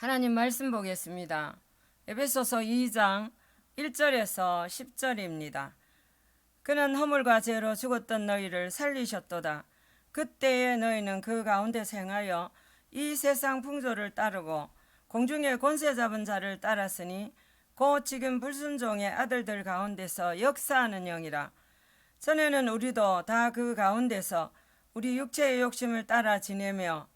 하나님 말씀 보겠습니다. 에베소서 2장 1절에서 10절입니다. 그는 허물과 죄로 죽었던 너희를 살리셨도다. 그때에 너희는 그 가운데서 행하여 이 세상 풍조를 따르고 공중의 권세 잡은 자를 따랐으니 곧 지금 불순종의 아들들 가운데서 역사하는 영이라. 전에는 우리도 다 그 가운데서 우리 육체의 욕심을 따라 지내며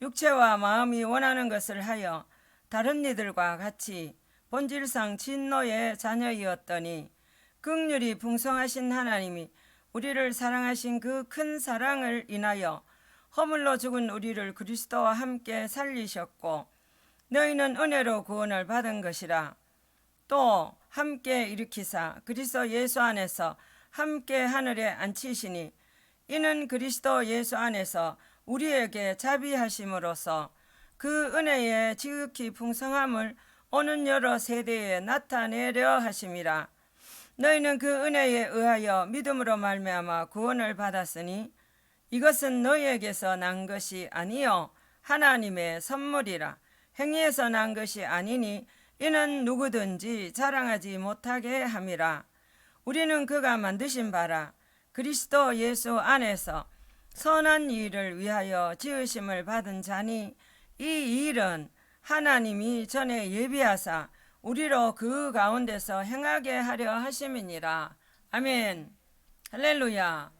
육체와 마음이 원하는 것을 하여 다른 이들과 같이 본질상 진노의 자녀이었더니 긍휼이 풍성하신 하나님이 우리를 사랑하신 그 큰 사랑을 인하여 허물로 죽은 우리를 그리스도와 함께 살리셨고 너희는 은혜로 구원을 받은 것이라. 또 함께 일으키사 그리스도 예수 안에서 함께 하늘에 앉히시니 이는 그리스도 예수 안에서 우리에게 자비하심으로써 그 은혜의 지극히 풍성함을 오는 여러 세대에 나타내려 하심이라. 너희는 그 은혜에 의하여 믿음으로 말미암아 구원을 받았으니 이것은 너희에게서 난 것이 아니요 하나님의 선물이라. 행위에서 난 것이 아니니 이는 누구든지 자랑하지 못하게 함이라. 우리는 그가 만드신 바라 그리스도 예수 안에서 선한 일을 위하여 지으심을 받은 자니 이 일은 하나님이 전에 예비하사 우리로 그 가운데서 행하게 하려 하심이니라. 아멘. 할렐루야.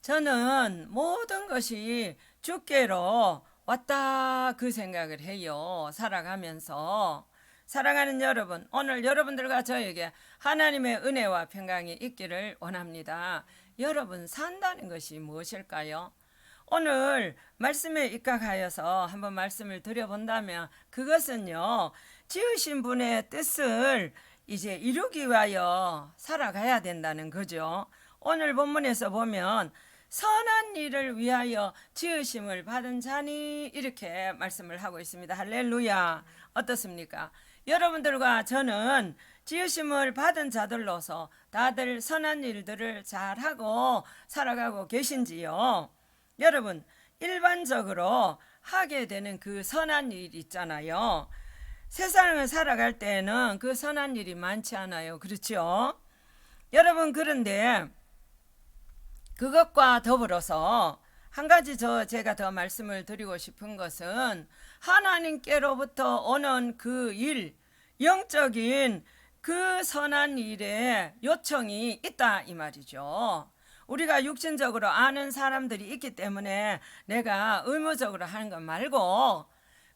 저는 모든 것이 주께로 왔다 그 생각을 해요. 살아가면서. 사랑하는 여러분, 오늘 여러분들과 저에게 하나님의 은혜와 평강이 있기를 원합니다. 여러분, 산다는 것이 무엇일까요? 오늘 말씀에 입각하여서 한번 말씀을 드려본다면 그것은요, 지으신 분의 뜻을 이제 이루기 위하여 살아가야 된다는 거죠. 오늘 본문에서 보면 선한 일을 위하여 지으심을 받은 자니 이렇게 말씀을 하고 있습니다. 할렐루야. 어떻습니까? 여러분들과 저는 지으심을 받은 자들로서 다들 선한 일들을 잘하고 살아가고 계신지요? 여러분, 일반적으로 하게 되는 그 선한 일 있잖아요. 세상을 살아갈 때는 그 선한 일이 많지 않아요. 그렇죠? 여러분, 그런데 그것과 더불어서 한 가지 제가 더 말씀을 드리고 싶은 것은 하나님께로부터 오는 그 일, 영적인 그 선한 일에 요청이 있다 이 말이죠. 우리가 육신적으로 아는 사람들이 있기 때문에 내가 의무적으로 하는 것 말고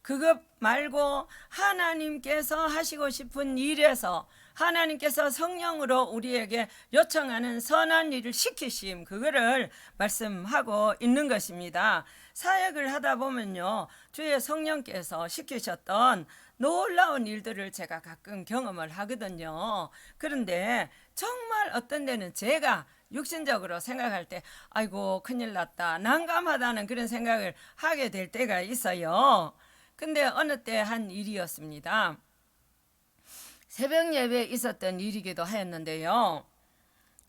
그것 말고 하나님께서 하시고 싶은 일에서 하나님께서 성령으로 우리에게 요청하는 선한 일을 시키심, 그거를 말씀하고 있는 것입니다. 사역을 하다 보면요, 주의 성령께서 시키셨던 놀라운 일들을 제가 가끔 경험을 하거든요. 그런데 정말 어떤 데는 제가 육신적으로 생각할 때 아이고 큰일 났다, 난감하다는 그런 생각을 하게 될 때가 있어요. 근데 어느 때 한 일이었습니다. 새벽 예배에 있었던 일이기도 하였는데요.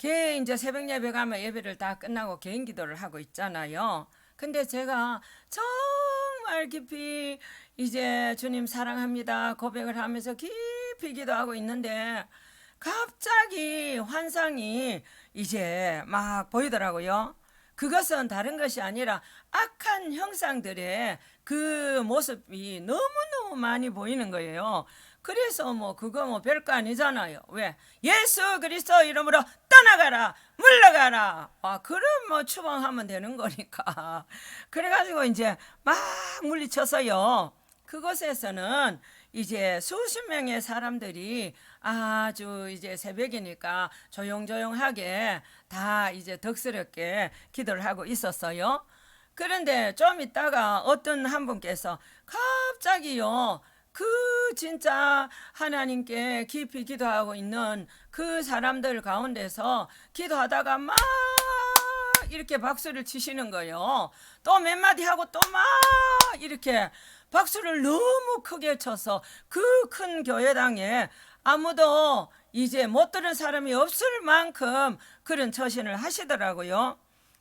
이제 새벽 예배 가면 예배를 다 끝나고 개인 기도를 하고 있잖아요. 근데 제가 정말 깊이 이제 주님 사랑합니다 고백을 하면서 깊이 기도하고 있는데 갑자기 환상이 이제 막 보이더라고요. 그것은 다른 것이 아니라 악한 형상들의 그 모습이 너무너무 많이 보이는 거예요. 그래서 그거 별거 아니잖아요. 왜? 예수 그리스도 이름으로 떠나가라, 물러가라. 그럼 추방하면 되는 거니까. 그래가지고 이제 막 물리쳐서요. 그곳에서는 이제 수십 명의 사람들이 아주 이제 새벽이니까 조용조용하게 다 이제 덕스럽게 기도를 하고 있었어요. 그런데 좀 있다가 어떤 한 분께서 갑자기요, 그 진짜 하나님께 깊이 기도하고 있는 그 사람들 가운데서 기도하다가 막 이렇게 박수를 치시는 거예요. 또 몇 마디 하고 또 막 이렇게 박수를 너무 크게 쳐서 그 큰 교회당에 아무도 이제 못 들은 사람이 없을 만큼 그런 처신을 하시더라고요.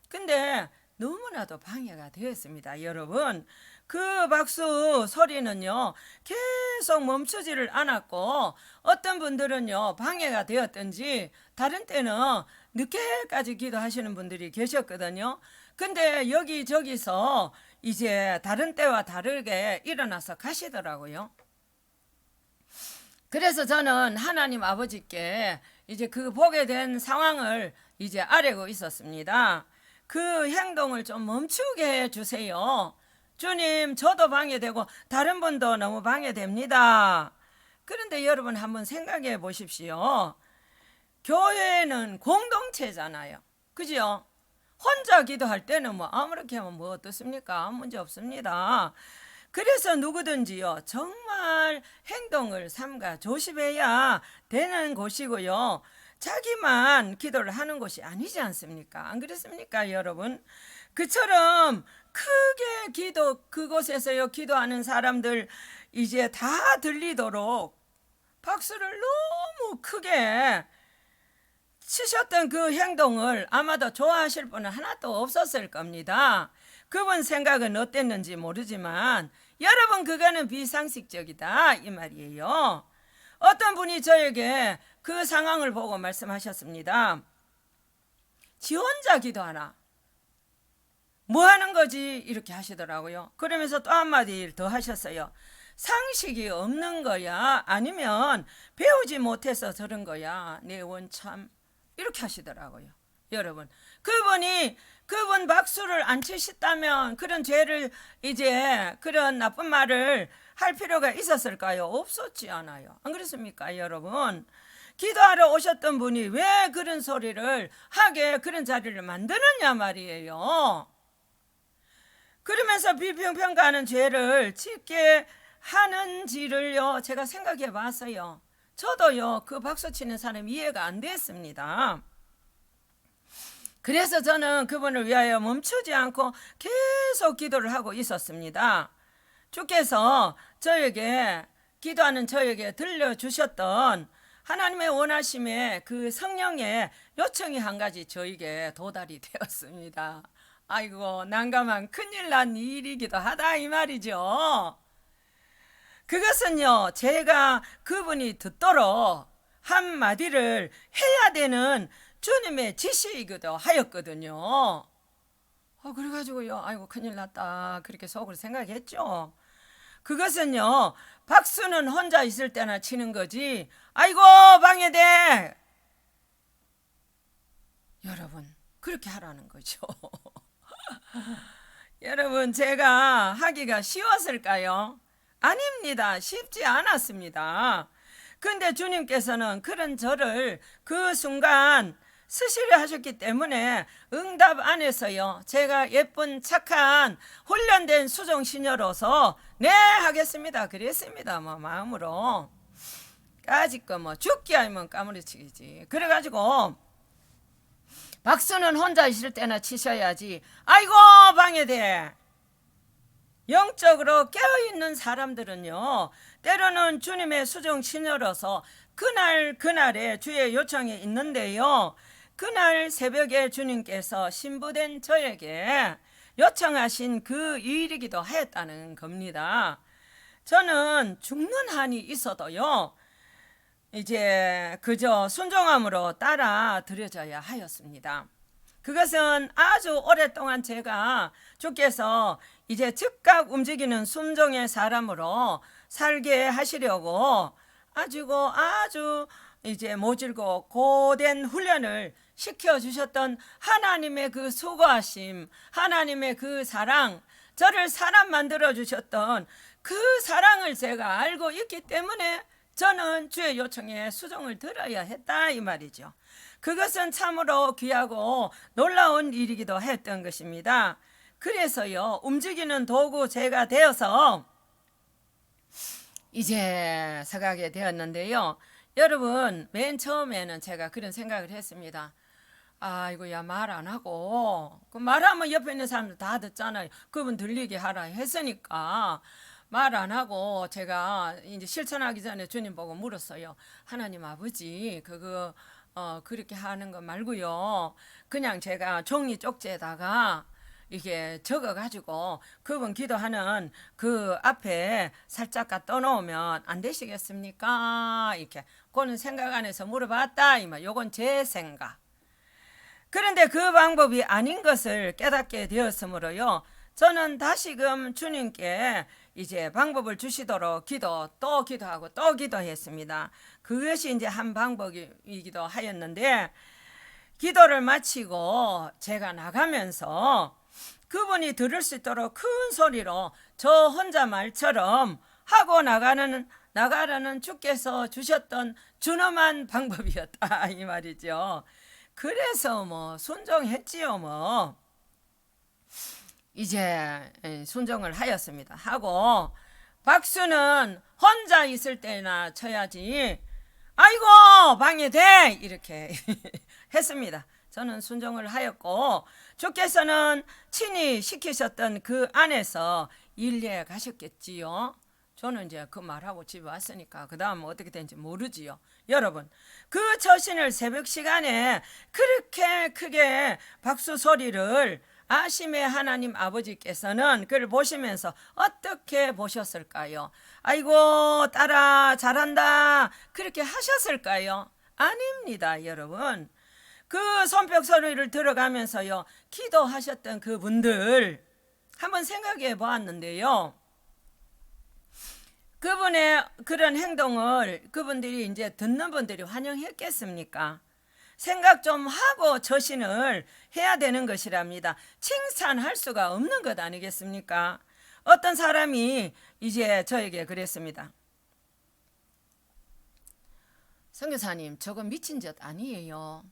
근데 너무나도 방해가 되었습니다. 여러분, 그 박수 소리는요 계속 멈추지를 않았고, 어떤 분들은요 방해가 되었든지 다른 때는 늦게까지 기도하시는 분들이 계셨거든요. 근데 여기저기서 이제 다른 때와 다르게 일어나서 가시더라고요. 그래서 저는 하나님 아버지께 이제 그 보게 된 상황을 이제 아뢰고 있었습니다. 그 행동을 좀 멈추게 해 주세요. 주님, 저도 방해되고 다른 분도 너무 방해됩니다. 그런데 여러분 한번 생각해 보십시오. 교회는 공동체잖아요. 그죠? 혼자 기도할 때는 뭐 아무렇게 하면 뭐 어떻습니까? 아무 문제 없습니다. 그래서 누구든지요 정말 행동을 삼가 조심해야 되는 곳이고요, 자기만 기도를 하는 곳이 아니지 않습니까? 안 그렇습니까, 여러분? 그처럼 크게 그곳에서요 기도하는 사람들 이제 다 들리도록 박수를 너무 크게 치셨던 그 행동을 아마도 좋아하실 분은 하나도 없었을 겁니다. 그분 생각은 어땠는지 모르지만 여러분, 그거는 비상식적이다 이 말이에요. 어떤 분이 저에게 그 상황을 보고 말씀하셨습니다. 지 혼자 기도하나? 뭐 하는 거지? 이렇게 하시더라고요. 그러면서 또 한마디 더 하셨어요. 상식이 없는 거야? 아니면 배우지 못해서 저런 거야? 내 원참. 이렇게 하시더라고요. 여러분, 그분 박수를 안 치셨다면 그런 죄를 이제 그런 나쁜 말을 할 필요가 있었을까요? 없었지 않아요. 안 그렇습니까, 여러분? 기도하러 오셨던 분이 왜 그런 소리를 하게 그런 자리를 만드느냐 말이에요. 그러면서 비평평가하는 죄를 짓게 하는지를요 제가 생각해 봤어요. 저도요 그 박수 치는 사람 이해가 안 됐습니다. 그래서 저는 그분을 위하여 멈추지 않고 계속 기도를 하고 있었습니다. 주께서 기도하는 저에게 들려주셨던 하나님의 원하심의 그 성령의 요청이 한 가지 저에게 도달이 되었습니다. 아이고, 난감한 큰일 난 일이기도 하다 이 말이죠. 그것은요 제가 그분이 듣도록 한마디를 해야 되는 주님의 지시이기도 하였거든요. 그래가지고요 아이고 큰일 났다 그렇게 속으로 생각했죠. 그것은요 박수는 혼자 있을 때나 치는 거지, 아이고 방해돼, 여러분 그렇게 하라는 거죠. 여러분, 제가 하기가 쉬웠을까요? 아닙니다. 쉽지 않았습니다. 근데 주님께서는 그런 저를 그 순간 스시를 하셨기 때문에 응답 안에서요 제가 예쁜 착한 훈련된 수종시녀로서 네 하겠습니다 그랬습니다. 뭐 마음으로 까짓거 뭐 죽기 아니면 까무러치기지. 그래가지고 박수는 혼자 있을 때나 치셔야지, 아이고 방해돼. 영적으로 깨어있는 사람들은요 때로는 주님의 수종 시녀로서 그날에 주의 요청이 있는데요, 그날 새벽에 주님께서 신부된 저에게 요청하신 그 일이기도 하였다는 겁니다. 저는 죽는 한이 있어도요 이제 그저 순종함으로 따라 드려져야 하였습니다. 그것은 아주 오랫동안 제가 주께서 이제 즉각 움직이는 순종의 사람으로 살게 하시려고 아주 이제 모질고 고된 훈련을 시켜주셨던 하나님의 그 수고하심, 하나님의 그 사랑, 저를 사람 만들어 주셨던 그 사랑을 제가 알고 있기 때문에 저는 주의 요청에 수종을 들어야 했다 이 말이죠. 그것은 참으로 귀하고 놀라운 일이기도 했던 것입니다. 그래서요 움직이는 도구 제가 되어서 이제 서가게 되었는데요, 여러분 맨 처음에는 제가 그런 생각을 했습니다. 아이고야 말 안 하고 그 말하면 옆에 있는 사람들 다 듣잖아요. 그분 들리게 하라 했으니까 말 안 하고 제가 이제 실천하기 전에 주님 보고 물었어요. 하나님 아버지 그렇게 하는 거 말고요 그냥 제가 종이 쪽지에다가 이게 적어가지고 그분 기도하는 그 앞에 살짝 갖다 놓으면 안 되시겠습니까? 이렇게 그거는 생각 안에서 물어봤다 이 말. 요건 제 생각. 그런데 그 방법이 아닌 것을 깨닫게 되었으므로요. 저는 다시금 주님께 이제 방법을 주시도록 또 기도하고 또 기도했습니다. 그것이 이제 한 방법이기도 하였는데, 기도를 마치고 제가 나가면서 그분이 들을 수 있도록 큰 소리로 저 혼자 말처럼 하고 나가라는 주께서 주셨던 준엄한 방법이었다 이 말이죠. 그래서 뭐 순종했지요. 뭐 이제 순종을 하였습니다. 하고 박수는 혼자 있을 때나 쳐야지 아이고 방해돼 이렇게 했습니다. 저는 순종을 하였고 주께서는 친히 시키셨던 그 안에서 일리해 가셨겠지요. 저는 이제 그 말하고 집에 왔으니까 그 다음 어떻게 되는지 모르지요. 여러분, 그 처신을 새벽 시간에 그렇게 크게 박수 소리를 아심의 하나님 아버지께서는 그를 보시면서 어떻게 보셨을까요? 아이고 딸아 잘한다 그렇게 하셨을까요? 아닙니다. 여러분, 그 손뼉 소리를 들어가면서요 기도하셨던 그 분들 한번 생각해 보았는데요, 그분의 그런 행동을 그분들이 이제 듣는 분들이 환영했겠습니까? 생각 좀 하고 처신을 해야 되는 것이랍니다. 칭찬할 수가 없는 것 아니겠습니까? 어떤 사람이 이제 저에게 그랬습니다. 선교사님, 저거 미친 짓 아니에요.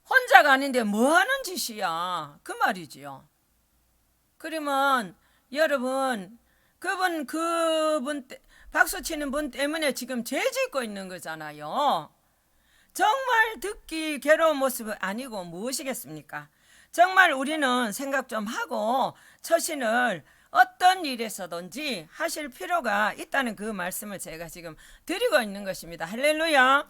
혼자가 아닌데 뭐 하는 짓이야? 그 말이지요. 그러면 여러분, 그분 박수 치는 분 때문에 지금 죄 짓고 있는 거잖아요. 정말 듣기 괴로운 모습은 아니고 무엇이겠습니까? 정말 우리는 생각 좀 하고 처신을 어떤 일에서든지 하실 필요가 있다는 그 말씀을 제가 지금 드리고 있는 것입니다. 할렐루야.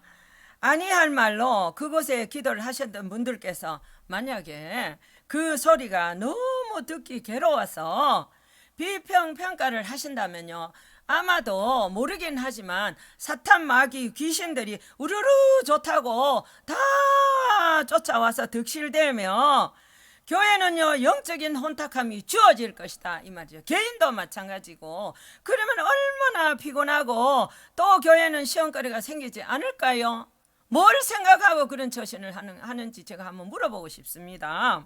아니할 말로 그곳에 기도를 하셨던 분들께서 만약에 그 소리가 너무 듣기 괴로워서 비평평가를 하신다면요, 아마도 모르긴 하지만 사탄 마귀 귀신들이 우르르 좋다고 다 쫓아와서 득실되며 교회는요 영적인 혼탁함이 주어질 것이다 이 말이죠. 개인도 마찬가지고. 그러면 얼마나 피곤하고 또 교회는 시험거리가 생기지 않을까요? 뭘 생각하고 그런 처신을 하는지 제가 한번 물어보고 싶습니다.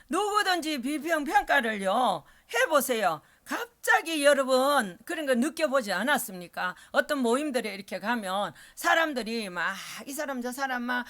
누구든지 비평평가를요 해보세요. 갑자기 여러분 그런 거 느껴보지 않았습니까? 어떤 모임들에 이렇게 가면 사람들이 막 이 사람 저 사람 막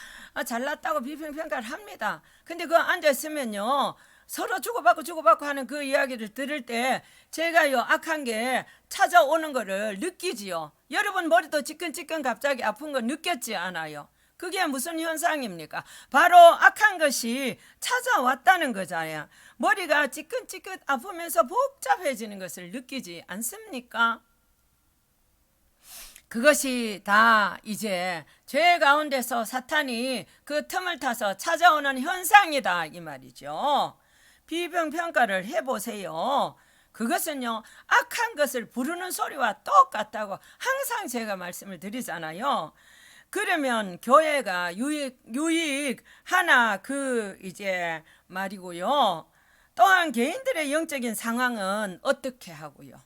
잘났다고 비평평가를 합니다. 근데 그 앉아있으면요 서로 주고받고 하는 그 이야기를 들을 때 제가요 악한 게 찾아오는 거를 느끼지요. 여러분 머리도 찌끈찌끈 갑자기 아픈 거 느꼈지 않아요? 그게 무슨 현상입니까? 바로 악한 것이 찾아왔다는 거잖아요. 머리가 찌끈찌끈 아프면서 복잡해지는 것을 느끼지 않습니까? 그것이 다 이제 죄 가운데서 사탄이 그 틈을 타서 찾아오는 현상이다 이 말이죠. 비평평가를 해보세요. 그것은요 악한 것을 부르는 소리와 똑같다고 항상 제가 말씀을 드리잖아요. 그러면 교회가 유익 하나 그 이제 말이고요. 또한 개인들의 영적인 상황은 어떻게 하고요?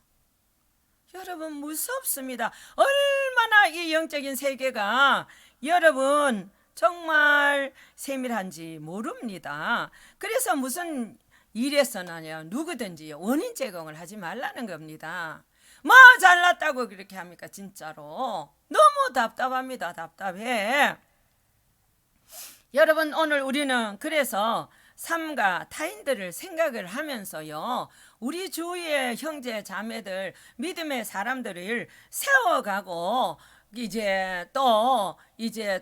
여러분 무섭습니다. 얼마나 이 영적인 세계가 여러분 정말 세밀한지 모릅니다. 그래서 무슨 일에서나요 누구든지 원인 제공을 하지 말라는 겁니다. 뭐 잘났다고 그렇게 합니까? 진짜로 너무 답답합니다. 답답해. 여러분 오늘 우리는 그래서 삶과 타인들을 생각을 하면서요 우리 주위의 형제 자매들 믿음의 사람들을 세워가고 이제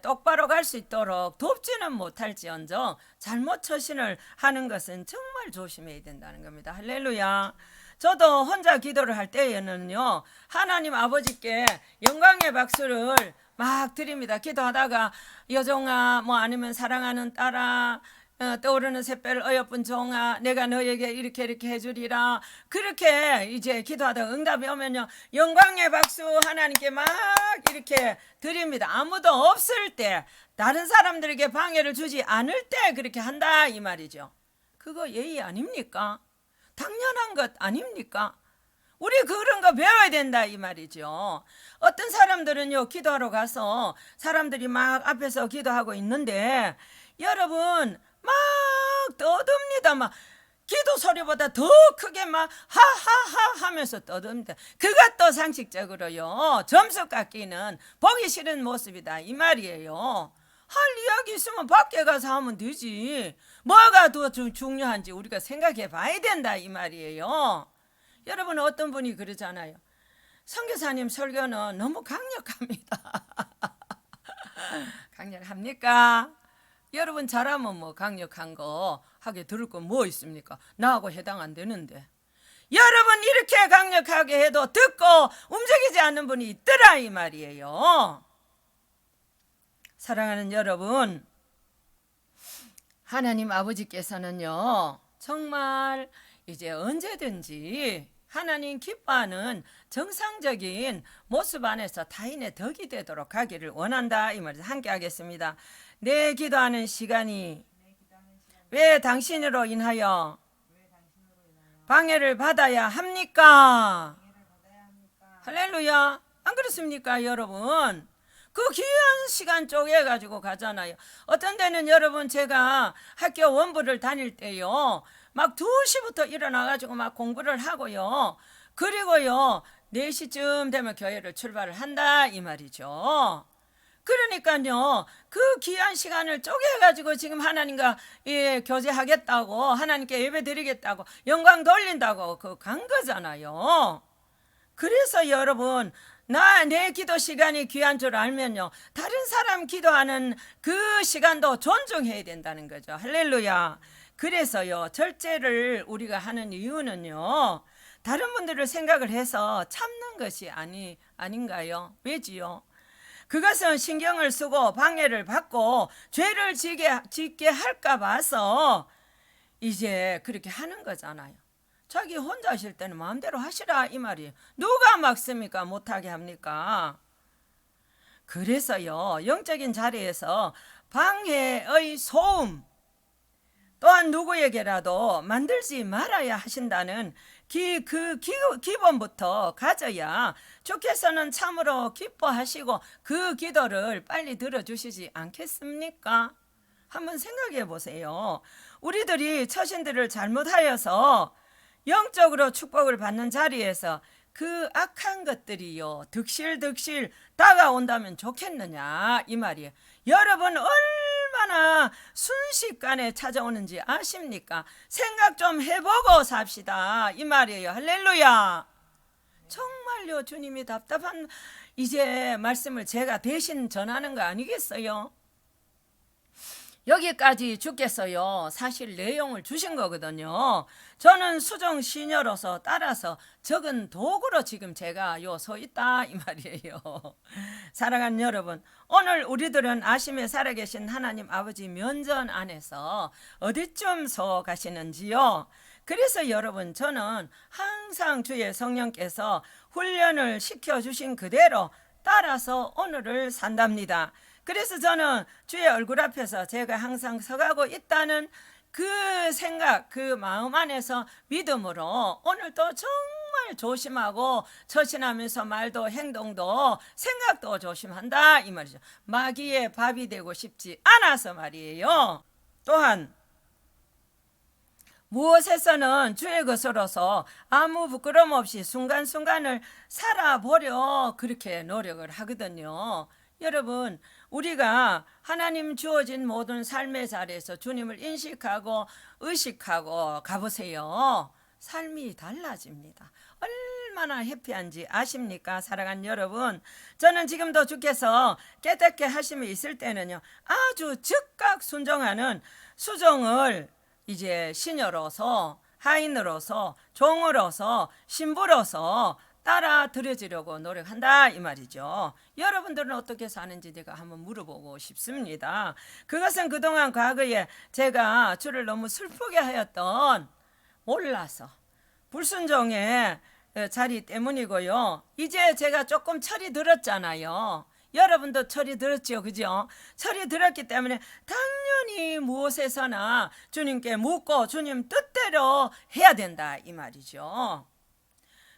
똑바로 갈 수 있도록 돕지는 못할지언정 잘못 처신을 하는 것은 정말 조심해야 된다는 겁니다. 할렐루야. 저도 혼자 기도를 할 때에는요 하나님 아버지께 영광의 박수를 막 드립니다. 기도하다가 여종아 뭐 아니면 사랑하는 딸아 떠오르는 샛별 어여쁜 종아 내가 너에게 이렇게 이렇게 해주리라 그렇게 이제 기도하다가 응답이 오면요 영광의 박수 하나님께 막 이렇게 드립니다. 아무도 없을 때 다른 사람들에게 방해를 주지 않을 때 그렇게 한다 이 말이죠. 그거 예의 아닙니까? 당연한 것 아닙니까? 우리 그런 거 배워야 된다 이 말이죠. 어떤 사람들은요 기도하러 가서 사람들이 막 앞에서 기도하고 있는데 여러분 막 떠듭니다. 막 기도 소리보다 더 크게 막 하하하 하면서 떠듭니다. 그것도 상식적으로요 점수 깎이는 보기 싫은 모습이다 이 말이에요. 할 이야기 있으면 밖에 가서 하면 되지. 뭐가 더 중요한지 우리가 생각해 봐야 된다 이 말이에요. 여러분 어떤 분이 그러잖아요. 선교사님 설교는 너무 강력합니다. 강력합니까? 여러분 잘하면 뭐 강력한 거 하게 들을 건 뭐 있습니까? 나하고 해당 안 되는데. 여러분 이렇게 강력하게 해도 듣고 움직이지 않는 분이 있더라 이 말이에요. 사랑하는 여러분, 하나님 아버지께서는요 정말 이제 언제든지 하나님 기뻐하는 정상적인 모습 안에서 타인의 덕이 되도록 하기를 원한다 이 말이죠. 함께 하겠습니다. 내 기도하는 시간이 왜 당신으로 인하여 방해를 받아야 합니까? 할렐루야. 안 그렇습니까 여러분? 그 귀한 시간 쪼개가지고 가잖아요. 어떤 데는 여러분 제가 학교 원부를 다닐 때요 막 2시부터 일어나가지고 막 공부를 하고요 그리고요 4시쯤 되면 교회를 출발을 한다 이 말이죠. 그러니까요 그 귀한 시간을 쪼개가지고 지금 하나님과 교제하겠다고 하나님께 예배 드리겠다고 영광 돌린다고 그 간 거잖아요. 그래서 여러분 내 기도 시간이 귀한 줄 알면요 다른 사람 기도하는 그 시간도 존중해야 된다는 거죠. 할렐루야. 그래서요 절제를 우리가 하는 이유는요 다른 분들을 생각을 해서 참는 것이 아닌가요? 왜지요? 그것은 신경을 쓰고 방해를 받고 죄를 짓게 할까 봐서 이제 그렇게 하는 거잖아요. 자기 혼자 하실 때는 마음대로 하시라 이 말이에요. 누가 막습니까? 못하게 합니까? 그래서요 영적인 자리에서 방해의 소음 또한 누구에게라도 만들지 말아야 하신다는 그 기본부터 가져야 주께서는 참으로 기뻐하시고 그 기도를 빨리 들어주시지 않겠습니까? 한번 생각해 보세요. 우리들이 처신들을 잘못하여서 영적으로 축복을 받는 자리에서 그 악한 것들이요 득실득실 다가온다면 좋겠느냐 이 말이에요. 여러분 얼마나 순식간에 찾아오는지 아십니까? 생각 좀 해보고 삽시다 이 말이에요. 할렐루야. 정말요 주님이 답답한 이제 말씀을 제가 대신 전하는 거 아니겠어요? 여기까지 주께서요 사실 내용을 주신 거거든요. 저는 수정 시녀로서 따라서 적은 도구로 지금 제가 서 있다 이 말이에요. 사랑하는 여러분, 오늘 우리들은 아심에 살아계신 하나님 아버지 면전 안에서 어디쯤 서 가시는지요? 그래서 여러분 저는 항상 주의 성령께서 훈련을 시켜주신 그대로 따라서 오늘을 산답니다. 그래서 저는 주의 얼굴 앞에서 제가 항상 서가고 있다는 그 생각, 그 마음 안에서 믿음으로 오늘도 정말 조심하고 처신하면서 말도 행동도 생각도 조심한다 이 말이죠. 마귀의 밥이 되고 싶지 않아서 말이에요. 또한 무엇에서는 주의 것으로서 아무 부끄럼 없이 순간순간을 살아보려 그렇게 노력을 하거든요. 여러분 우리가 하나님 주어진 모든 삶의 자리에서 주님을 인식하고 의식하고 가보세요. 삶이 달라집니다. 얼마나 해피한지 아십니까? 사랑하는 여러분, 저는 지금도 주께서 깨닫게 하심이 있을 때는요 아주 즉각 순종하는 수종을 이제 시녀로서 하인으로서 종으로서 신부로서 따라 들여지려고 노력한다 이 말이죠. 여러분들은 어떻게 사는지 제가 한번 물어보고 싶습니다. 그것은 그동안 과거에 제가 주를 너무 슬프게 하였던 몰라서 불순종의 자리 때문이고요. 이제 제가 조금 철이 들었잖아요. 여러분도 철이 들었죠, 그죠? 철이 들었기 때문에 당연히 무엇에서나 주님께 묻고 주님 뜻대로 해야 된다 이 말이죠.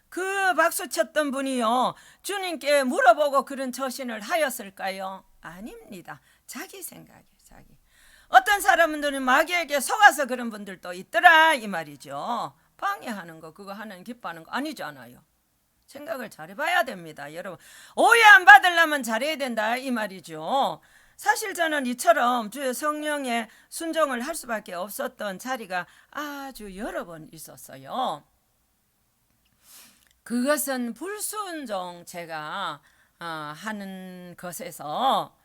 그 박수 쳤던 분이요, 주님께 물어보고 그런 처신을 하였을까요? 아닙니다. 자기 생각이에요, 자기. 어떤 사람들은 마귀에게 속아서 그런 분들도 있더라 이 말이죠. 방해하는 거, 그거 하나님 기뻐하는 거 아니잖아요. 생각을 잘해봐야 됩니다. 여러분, 오해 안 받으려면 잘해야 된다 이 말이죠. 사실 저는 이처럼 주의 성령에 순종을 할 수밖에 없었던 자리가 아주 여러 번 있었어요. 그것은 불순종 제가 하는 것에서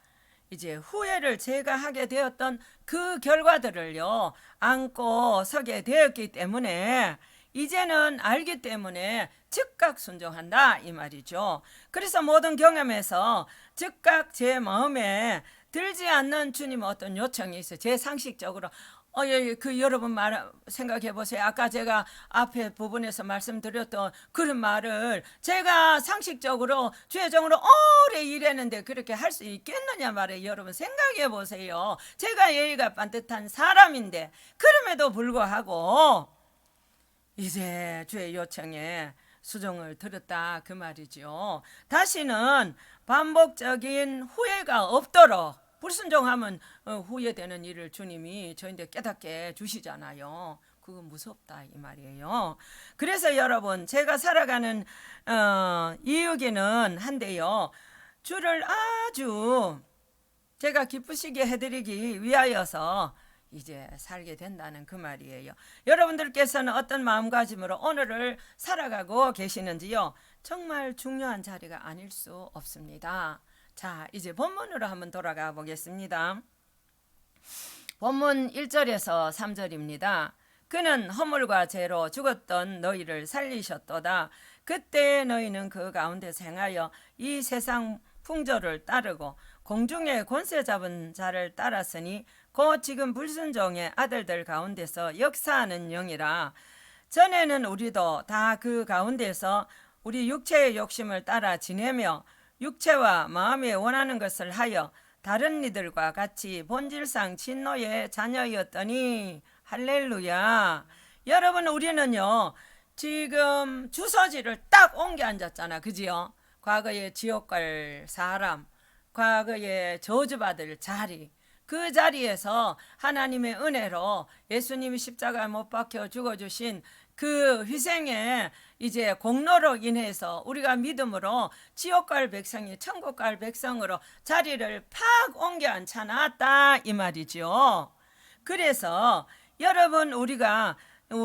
이제 후회를 제가 하게 되었던 그 결과들을요 안고 서게 되었기 때문에 이제는 알기 때문에 즉각 순종한다 이 말이죠. 그래서 모든 경험에서 즉각 제 마음에 들지 않는 주님 어떤 요청이 있어요. 제 상식적으로 여러분 말 생각해 보세요. 아까 제가 앞에 부분에서 말씀드렸던 그런 말을 제가 상식적으로 죄정으로 오래 일했는데 그렇게 할 수 있겠느냐 말이에요. 여러분 생각해 보세요. 제가 예의가 반듯한 사람인데 그럼에도 불구하고 이제 주의 요청에 수종을 들었다 그 말이죠. 다시는 반복적인 후회가 없도록, 불순종하면 후회되는 일을 주님이 저희한테 깨닫게 주시잖아요. 그건 무섭다 이 말이에요. 그래서 여러분 제가 살아가는 이유기는 한데요, 주를 아주 제가 기쁘시게 해드리기 위하여서 이제 살게 된다는 그 말이에요. 여러분들께서는 어떤 마음가짐으로 오늘을 살아가고 계시는지요? 정말 중요한 자리가 아닐 수 없습니다. 자, 이제 본문으로 한번 돌아가 보겠습니다. 본문 1절에서 3절입니다. 그는 허물과 죄로 죽었던 너희를 살리셨도다. 그때 너희는 그 가운데서 행하여 이 세상 풍조를 따르고 공중의 권세 잡은 자를 따랐으니 곧 지금 불순종의 아들들 가운데서 역사하는 영이라. 전에는 우리도 다 그 가운데서 우리 육체의 욕심을 따라 지내며 육체와 마음에 원하는 것을 하여 다른 이들과 같이 본질상 진노의 자녀였더니 할렐루야. 여러분 우리는요 지금 주소지를 딱 옮겨 앉았잖아, 그지요? 과거에 지옥 갈 사람, 과거에 저주받을 자리, 그 자리에서 하나님의 은혜로 예수님이 십자가에 못 박혀 죽어주신 그 희생의 이제 공로로 인해서 우리가 믿음으로 지옥 갈 백성이 천국 갈 백성으로 자리를 팍 옮겨 앉혀놨다 이 말이죠. 그래서 여러분 우리가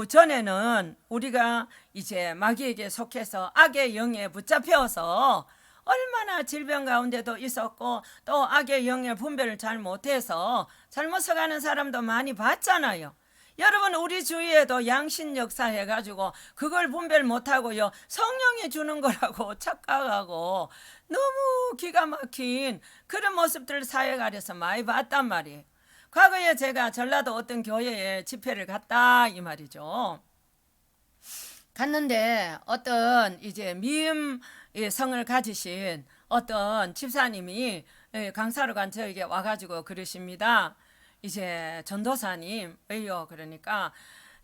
전에는 우리가 이제 마귀에게 속해서 악의 영에 붙잡혀서 얼마나 질병 가운데도 있었고 또 악의 영의 분별을 잘 못해서 잘못 서가는 사람도 많이 봤잖아요. 여러분 우리 주위에도 양신 역사 해가지고 그걸 분별 못하고요 성령이 주는 거라고 착각하고 너무 기가 막힌 그런 모습들 사회 가려서 많이 봤단 말이에요. 과거에 제가 전라도 어떤 교회에 집회를 갔다 이 말이죠. 갔는데 어떤 이제 미음 성을 가지신 어떤 집사님이 강사로 간 저에게 와가지고 그러십니다. 이제 전도사님 왜요? 그러니까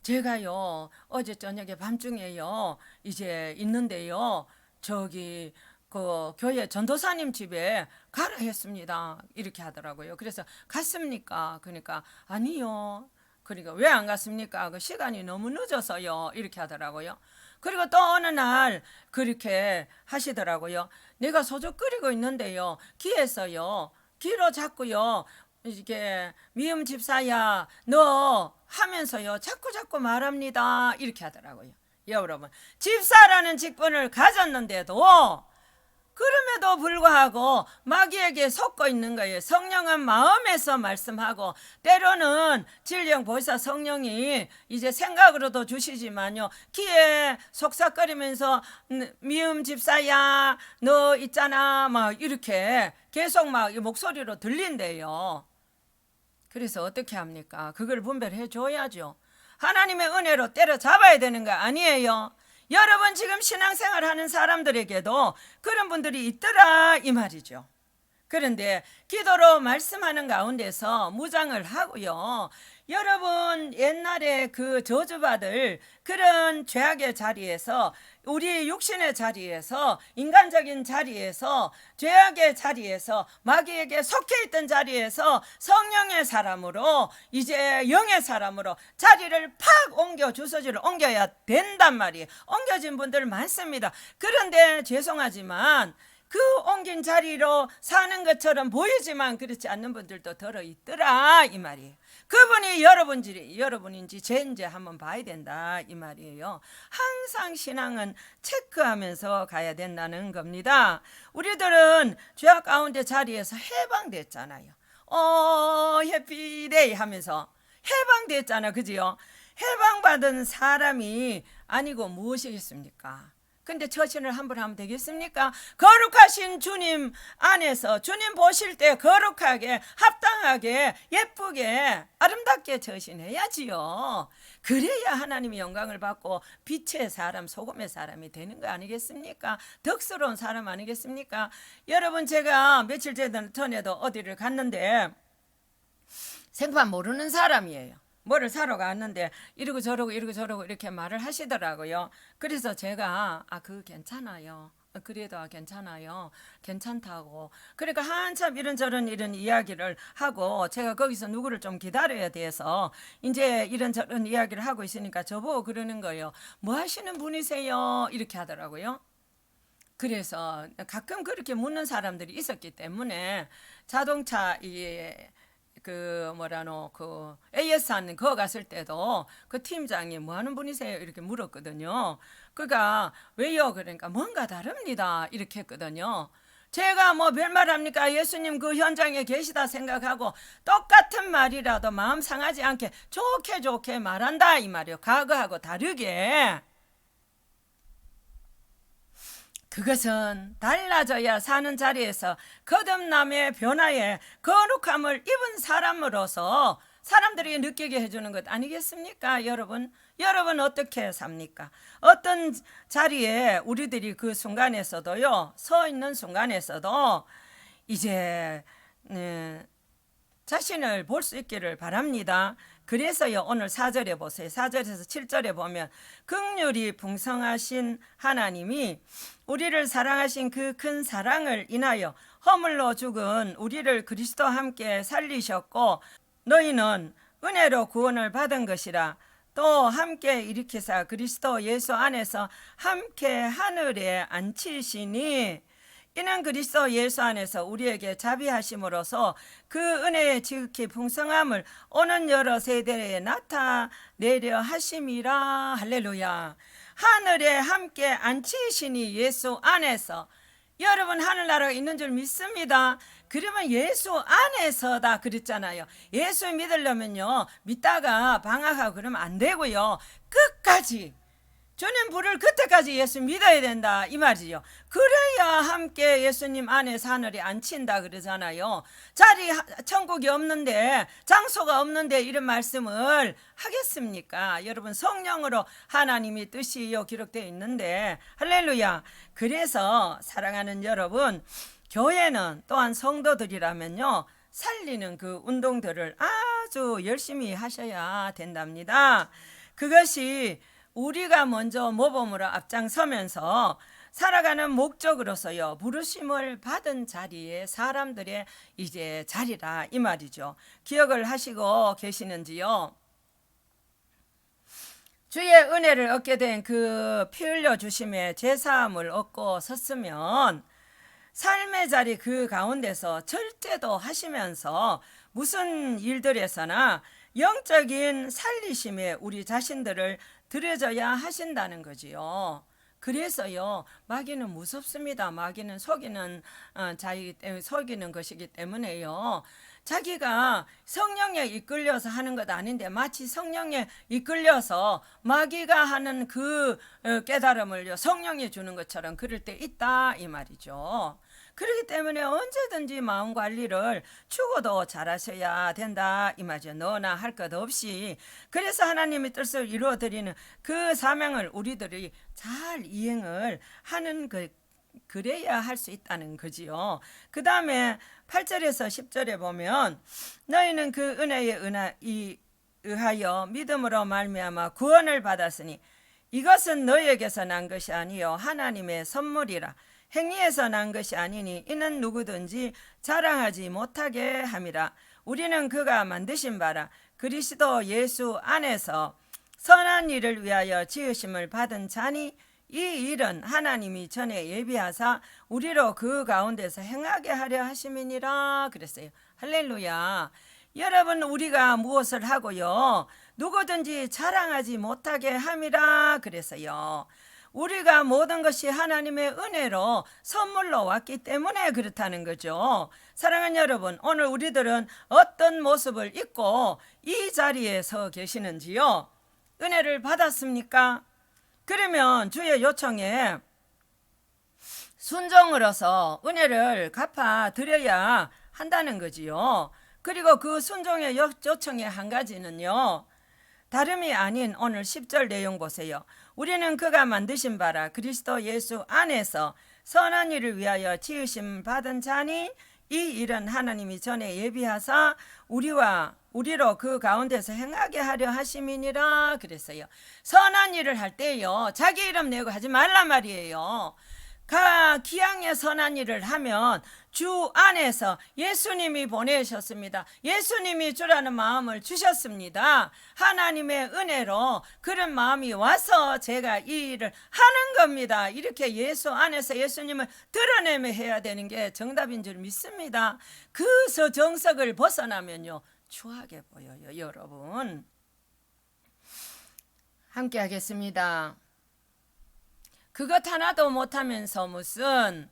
제가요 어제 저녁에 밤중에요 이제 있는데요 저기 그 교회 전도사님 집에 가라 했습니다. 이렇게 하더라고요. 그래서 갔습니까? 그러니까 아니요. 그러니까 왜 안 갔습니까? 그 시간이 너무 늦어서요. 이렇게 하더라고요. 그리고 또 어느 날 그렇게 하시더라고요. 내가 소주 끓이고 있는데요. 귀에서요. 귀로 자꾸요. 이게 미음 집사야 너 하면서요. 자꾸 말합니다. 이렇게 하더라고요. 여러분 집사라는 직분을 가졌는데도 그럼에도 불구하고 마귀에게 속고 있는 거예요. 성령은 마음에서 말씀하고 때로는 진령 보혜사 성령이 이제 생각으로도 주시지만요, 귀에 속삭거리면서 미움 집사야 너 있잖아 막 이렇게 계속 막 목소리로 들린대요. 그래서 어떻게 합니까? 그걸 분별해 줘야죠. 하나님의 은혜로 때려잡아야 되는 거 아니에요. 여러분 지금 신앙생활 하는 사람들에게도 그런 분들이 있더라 이 말이죠. 그런데 기도로 말씀하는 가운데서 무장을 하고요. 여러분 옛날에 그 저주받을 그런 죄악의 자리에서, 우리 육신의 자리에서, 인간적인 자리에서, 죄악의 자리에서, 마귀에게 속해 있던 자리에서 성령의 사람으로, 이제 영의 사람으로 자리를 팍 옮겨, 주소지를 옮겨야 된단 말이에요. 옮겨진 분들 많습니다. 그런데 죄송하지만 그 옮긴 자리로 사는 것처럼 보이지만 그렇지 않는 분들도 들어있더라 이 말이에요. 그분이 여러분인지 쟤인지 한번 봐야 된다 이 말이에요. 항상 신앙은 체크하면서 가야 된다는 겁니다. 우리들은 죄악 가운데 자리에서 해방됐잖아요. 해피데이 하면서 해방됐잖아, 그지요? 해방받은 사람이 아니고 무엇이겠습니까? 근데 처신을 함부로 하면 되겠습니까? 거룩하신 주님 안에서 주님 보실 때 거룩하게, 합당하게, 예쁘게, 아름답게 처신해야지요. 그래야 하나님의 영광을 받고 빛의 사람, 소금의 사람이 되는 거 아니겠습니까? 덕스러운 사람 아니겠습니까? 여러분 제가 며칠 전에도 어디를 갔는데 생판 모르는 사람이에요. 뭐를 사러 갔는데 이러고 저러고 이렇게 말을 하시더라고요. 그래서 제가 그거 괜찮아요. 그래도 괜찮아요. 괜찮다고. 그러니까 한참 이런저런 이런 이야기를 하고, 제가 거기서 누구를 좀 기다려야 돼서 이제 이런저런 이야기를 하고 있으니까 저보고 그러는 거예요. 뭐 하시는 분이세요? 이렇게 하더라고요. 그래서 가끔 그렇게 묻는 사람들이 있었기 때문에 자동차 그 AS한 거 갔을 때도 그 팀장이 뭐 하는 분이세요? 이렇게 물었거든요. 그가 왜요? 그러니까 뭔가 다릅니다. 이렇게 했거든요. 제가 뭐 별말 합니까? 예수님 그 현장에 계시다 생각하고 똑같은 말이라도 마음 상하지 않게 좋게 말한다 이 말이요. 과거하고 다르게. 그것은 달라져야 사는 자리에서 거듭남의 변화에 거룩함을 입은 사람으로서 사람들이 느끼게 해주는 것 아니겠습니까? 여러분 어떻게 삽니까? 어떤 자리에 우리들이 그 순간에서도요, 서 있는 순간에서도 이제 자신을 볼 수 있기를 바랍니다. 그래서요, 오늘 4절에 보세요. 4절에서 7절에 보면 긍휼이 풍성하신 하나님이 우리를 사랑하신 그 큰 사랑을 인하여 허물로 죽은 우리를 그리스도와 함께 살리셨고, 너희는 은혜로 구원을 받은 것이라. 또 함께 일으키사 그리스도 예수 안에서 함께 하늘에 앉히시니, 이는 그리스도 예수 안에서 우리에게 자비하심으로써 그 은혜의 지극히 풍성함을 오는 여러 세대에 나타내려 하심이라. 할렐루야. 하늘에 함께 앉히시니 예수 안에서. 여러분 하늘나라가 있는 줄 믿습니다. 그러면 예수 안에서다 그랬잖아요. 예수 믿으려면요, 믿다가 방학하고 그러면 안 되고요, 끝까지 주님 부를 그때까지 예수 믿어야 된다 이 말이죠. 그래야 함께 예수님 안에서 하늘에 앉힌다 그러잖아요. 자리 천국이 없는데, 장소가 없는데 이런 말씀을 하겠습니까? 여러분 성령으로 하나님이 뜻이요 기록되어 있는데, 할렐루야. 그래서 사랑하는 여러분, 교회는 또한 성도들이라면요, 살리는 그 운동들을 아주 열심히 하셔야 된답니다. 그것이 우리가 먼저 모범으로 앞장서면서 살아가는 목적으로서요, 부르심을 받은 자리에 사람들의 이제 자리라 이 말이죠. 기억을 하시고 계시는지요? 주의 은혜를 얻게 된 그 피 흘려 주심의 제사함을 얻고 섰으면 삶의 자리 그 가운데서 절제도 하시면서 무슨 일들에서나 영적인 살리심에 우리 자신들을 들여져야 하신다는 거지요. 그래서요, 마귀는 무섭습니다. 마귀는 자기 때문에 속이는 것이기 때문에요. 자기가 성령에 이끌려서 하는 것 아닌데 마치 성령에 이끌려서 마귀가 하는 그 깨달음을 성령이 주는 것처럼 그럴 때 있다 이 말이죠. 그렇기 때문에 언제든지 마음 관리를 죽어도 잘하셔야 된다 이 말이죠. 너나 할 것 없이. 그래서 하나님의 뜻을 이루어드리는 그 사명을 우리들이 잘 이행을 하는 그래야 할 수 있다는 거지요. 그 다음에 8절에서 10절에 보면 너희는 그 은혜에 의하여 믿음으로 말미암아 구원을 받았으니 이것은 너희에게서 난 것이 아니요 하나님의 선물이라. 행위에서 난 것이 아니니 이는 누구든지 자랑하지 못하게 함이라. 우리는 그가 만드신 바라 그리스도 예수 안에서 선한 일을 위하여 지으심을 받은 자니 이 일은 하나님이 전에 예비하사 우리로 그 가운데서 행하게 하려 하심이니라 그랬어요. 할렐루야. 여러분, 우리가 무엇을 하고요, 누구든지 자랑하지 못하게 함이라 그랬어요. 우리가 모든 것이 하나님의 은혜로 선물로 왔기 때문에 그렇다는 거죠. 사랑하는 여러분, 오늘 우리들은 어떤 모습을 입고 이 자리에 서 계시는지요? 은혜를 받았습니까? 그러면 주의 요청에 순종으로서 은혜를 갚아드려야 한다는 거지요. 그리고 그 순종의 요청의 한 가지는요, 다름이 아닌 오늘 10절 내용 보세요. 우리는 그가 만드신 바라 그리스도 예수 안에서 선한 일을 위하여 지으심 받은 자니 이 일은 하나님이 전에 예비하사 우리로 그 가운데서 행하게 하려 하심이니라 그랬어요. 선한 일을 할 때요, 자기 이름 내고 하지 말란 말이에요. 기왕에 선한 일을 하면 주 안에서 예수님이 보내셨습니다. 예수님이 주라는 마음을 주셨습니다. 하나님의 은혜로 그런 마음이 와서 제가 이 일을 하는 겁니다. 이렇게 예수 안에서 예수님을 드러내며 해야 되는 게 정답인 줄 믿습니다. 그 정석을 벗어나면요, 추하게 보여요. 여러분, 함께 하겠습니다. 그것 하나도 못하면서 무슨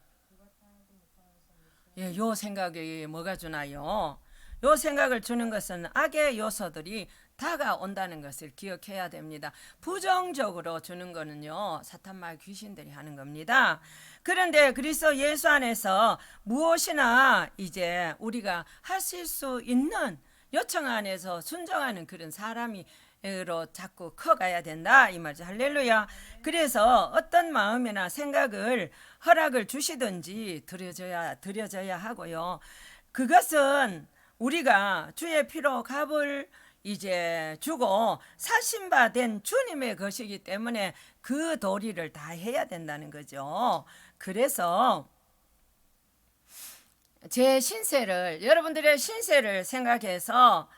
요 생각이 뭐가 주나요? 요 생각을 주는 것은 악의 요소들이 다가온다는 것을 기억해야 됩니다. 부정적으로 주는 거는요, 사탄말 귀신들이 하는 겁니다. 그런데 그리스도 예수 안에서 무엇이나 이제 우리가 하실 수 있는 요청 안에서 순종하는 그런 사람이 로 자꾸 커가야 된다 이 말이죠. 할렐루야. 그래서 어떤 마음이나 생각을 허락을 주시든지 드려져야 하고요, 그것은 우리가 주의 피로 값을 이제 주고 사신 바 된 주님의 것이기 때문에 그 도리를 다 해야 된다는 거죠. 그래서 제 신세를, 여러분들의 신세를 생각해서